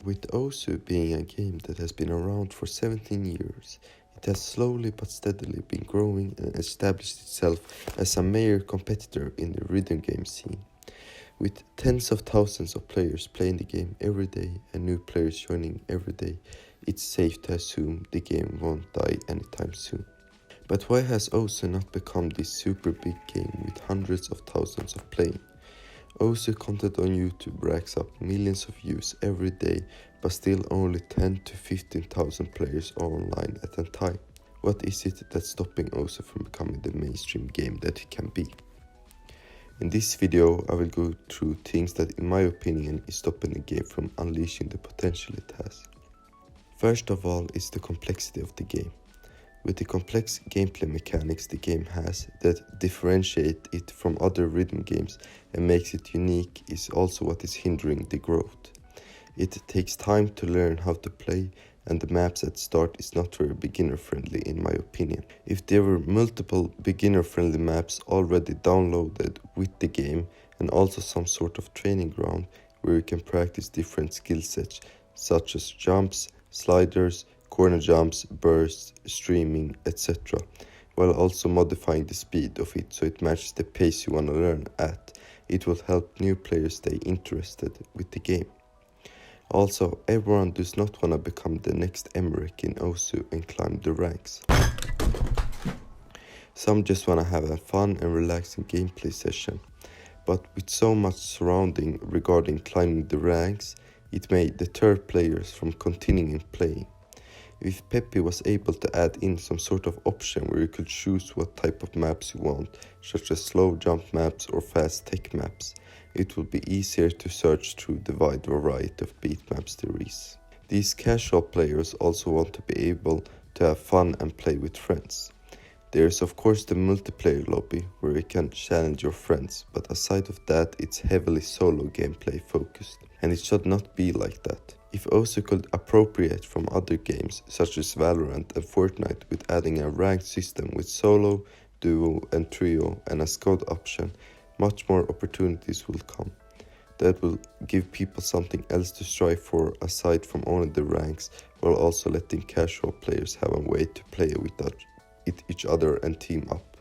With Osu being a game that has been around for 17 years, it has slowly but steadily been growing and established itself as a major competitor in the rhythm game scene. With tens of thousands of players playing the game every day and new players joining every day, it's safe to assume the game won't die anytime soon. But why has Osu not become this super big game with hundreds of thousands of playing? Osu content on YouTube racks up millions of views every day, but still only 10 to 15,000 players are online at a time. What is it that's stopping Osu from becoming the mainstream game that it can be? In this video, I will go through things that in my opinion is stopping the game from unleashing the potential it has. First of all is the complexity of the game. With the complex gameplay mechanics the game has that differentiate it from other rhythm games and makes it unique is also what is hindering the growth. It takes time to learn how to play, and the maps at start is not very beginner friendly in my opinion. If there were multiple beginner friendly maps already downloaded with the game and also some sort of training ground where you can practice different skill sets such as jumps, sliders, corner jumps, bursts, streaming, etc., while also modifying the speed of it so it matches the pace you want to learn at, it will help new players stay interested with the game. Also, everyone does not want to become the next Emmerich in Osu and climb the ranks. Some just want to have a fun and relaxing gameplay session, but with so much surrounding regarding climbing the ranks, it may deter players from continuing playing. If PePe was able to add in some sort of option where you could choose what type of maps you want, such as slow jump maps or fast tech maps, it would be easier to search through the wide variety of beat maps there is. These casual players also want to be able to have fun and play with friends. There is of course the multiplayer lobby where you can challenge your friends, but aside of that it's heavily solo gameplay focused, and it should not be like that. If Osu could appropriate from other games such as Valorant and Fortnite with adding a ranked system with solo, duo and trio and a squad option, much more opportunities will come. That will give people something else to strive for aside from only the ranks, while also letting casual players have a way to play with each other and team up.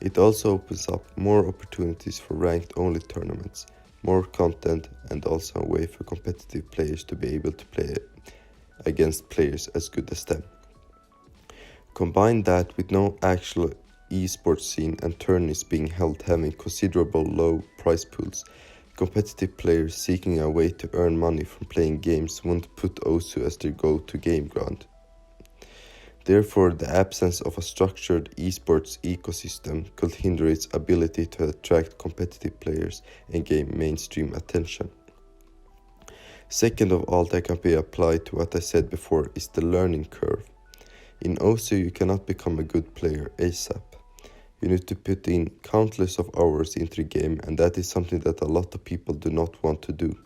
It also opens up more opportunities for ranked only tournaments, more content, and also a way for competitive players to be able to play against players as good as them. Combine that with no actual esports scene and tourneys being held having considerable low prize pools, competitive players seeking a way to earn money from playing games won't put Osu as their go-to game ground. Therefore, the absence of a structured esports ecosystem could hinder its ability to attract competitive players and gain mainstream attention. Second of all that can be applied to what I said before is the learning curve. In Osu you cannot become a good player ASAP. You need to put in countless of hours into the game, and that is something that a lot of people do not want to do.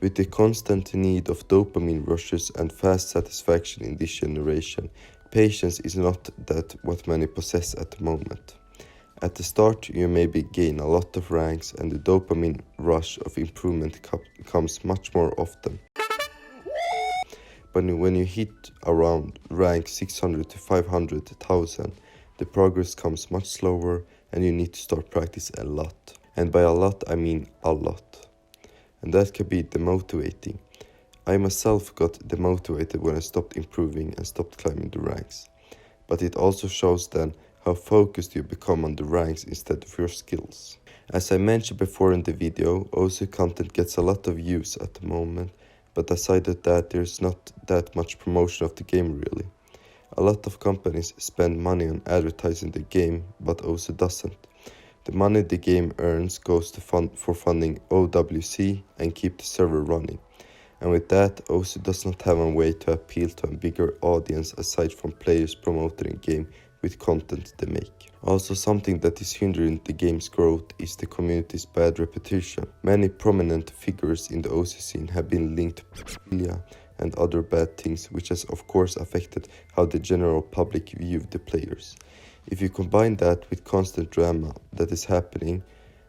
With the constant need of dopamine rushes and fast satisfaction in this generation, patience is not that what many possess at the moment. At the start you maybe gain a lot of ranks and the dopamine rush of improvement comes much more often. But when you hit around rank 600 to 500,000, the progress comes much slower and you need to start practice a lot. And by a lot I mean a lot. And that can be demotivating. I myself got demotivated when I stopped improving and stopped climbing the ranks. But it also shows then how focused you become on the ranks instead of your skills. As I mentioned before in the video, Osu content gets a lot of views at the moment, but aside of that there's not that much promotion of the game really. A lot of companies spend money on advertising the game, but Osu doesn't. The money the game earns goes to funding OWC and keep the server running. And with that, Osu does not have a way to appeal to a bigger audience aside from players promoting the game with content they make. Also, something that is hindering the game's growth is the community's bad reputation. Many prominent figures in the Osu scene have been linked to pedophilia and other bad things, which has of course affected how the general public view the players. If you combine that with constant drama that is happening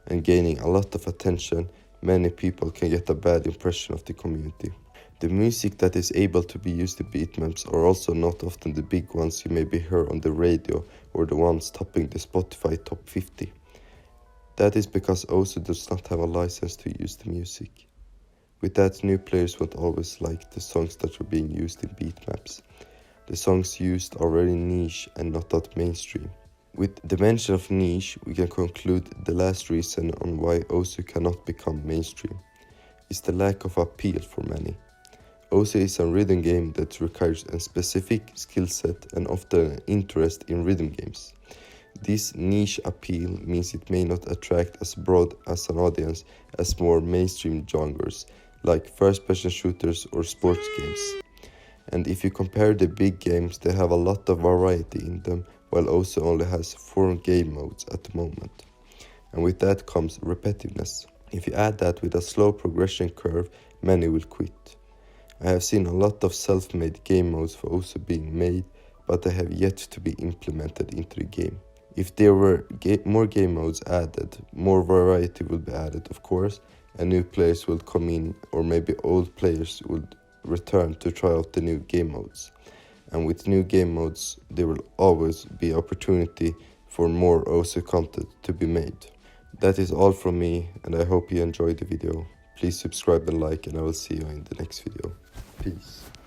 and gaining a lot of attention, many people can get a bad impression of the community. The music that is able to be used in beatmaps are also not often the big ones you maybe hear on the radio or the ones topping the Spotify top 50. That is because Osu does not have a license to use the music. With that, new players won't always like the songs that are being used in beatmaps. The songs used are very niche and not that mainstream. With the mention of niche, we can conclude the last reason on why Osu cannot become mainstream is the lack of appeal for many. Osu is a rhythm game that requires a specific skill set and often an interest in rhythm games. This niche appeal means it may not attract as broad as an audience as more mainstream genres like first-person shooters or sports games. And if you compare the big games, they have a lot of variety in them, while Osu only has 4 game modes at the moment. And with that comes repetitiveness. If you add that with a slow progression curve, many will quit. I have seen a lot of self-made game modes for Osu being made, but they have yet to be implemented into the game. If there were more game modes added, more variety will be added, of course, and new players will come in, or maybe old players would return to try out the new game modes. And with new game modes, there will always be opportunity for more Osu content to be made. That is all from me, and I hope you enjoyed the video. Please subscribe and like, and I will see you in the next video. Peace.